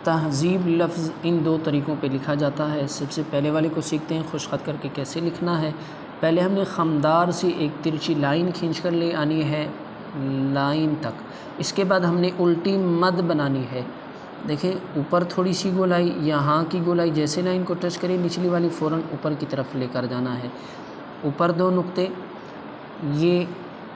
تہذیب لفظ ان دو طریقوں پہ لکھا جاتا ہے۔ سب سے پہلے والے کو سیکھتے ہیں، خوش خط کر کے کیسے لکھنا ہے۔ پہلے ہم نے خمدار سے ایک ترچی لائن کھینچ کر لے آنی ہے لائن تک۔ اس کے بعد ہم نے الٹی مد بنانی ہے۔ دیکھیں اوپر تھوڑی سی گولائی، یہاں کی گولائی جیسے لائن کو ٹچ کرے نچلی والی فوراً اوپر کی طرف لے کر جانا ہے۔ اوپر دو نقطے، یہ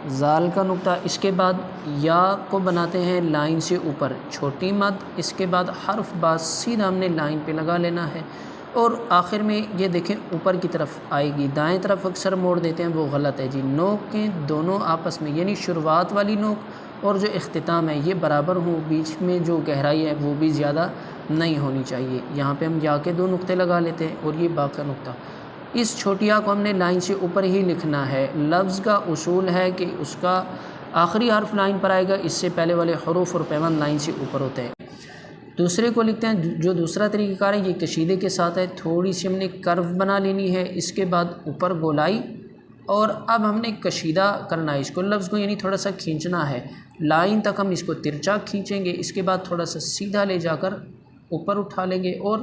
زال کا نقطہ، اس کے بعد یا کو بناتے ہیں لائن سے اوپر چھوٹی مد، اس کے بعد حرف با سیدھا ہم نے لائن پہ لگا لینا ہے، اور آخر میں یہ دیکھیں اوپر کی طرف آئے گی۔ دائیں طرف اکثر موڑ دیتے ہیں، وہ غلط ہے جی۔ نوک کے دونوں آپس میں، یعنی شروعات والی نوک اور جو اختتام ہے یہ برابر ہوں، بیچ میں جو گہرائی ہے وہ بھی زیادہ نہیں ہونی چاہیے۔ یہاں پہ ہم یا کے دو نقطے لگا لیتے ہیں، اور یہ با کا نقطہ، اس چھوٹی آ کو ہم نے لائن سے اوپر ہی لکھنا ہے۔ لفظ کا اصول ہے کہ اس کا آخری حرف لائن پر آئے گا، اس سے پہلے والے حروف اور پیوند لائن سے اوپر ہوتے ہیں۔ دوسرے کو لکھتے ہیں، جو دوسرا طریقہ کار ہے یہ کشیدے کے ساتھ ہے۔ تھوڑی سی ہم نے کرو بنا لینی ہے، اس کے بعد اوپر گولائی، اور اب ہم نے کشیدہ کرنا ہے اس کو، لفظ کو یعنی تھوڑا سا کھینچنا ہے لائن تک، ہم اس کو ترچا کھینچیں گے، اس کے بعد تھوڑا سا سیدھا لے جا کر اوپر اٹھا لیں گے، اور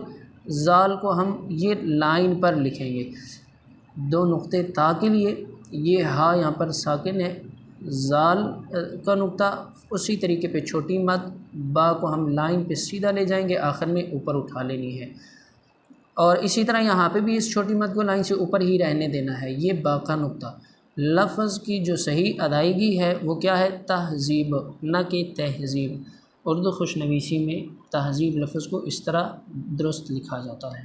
زال کو ہم یہ لائن پر لکھیں گے۔ دو نقطے تا کے لیے، یہ ہا یہاں پر ساکن ہے، زال کا نقطہ اسی طریقے پہ چھوٹی مد، با کو ہم لائن پہ سیدھا لے جائیں گے، آخر میں اوپر اٹھا لینی ہے، اور اسی طرح یہاں پہ بھی اس چھوٹی مد کو لائن سے اوپر ہی رہنے دینا ہے۔ یہ با کا نقطہ، لفظ کی جو صحیح ادائیگی ہے وہ کیا ہے؟ تہذیب، نہ کہ تہذیب۔ اردو خوش نویسی میں تہذیب لفظ کو اس طرح درست لکھا جاتا ہے۔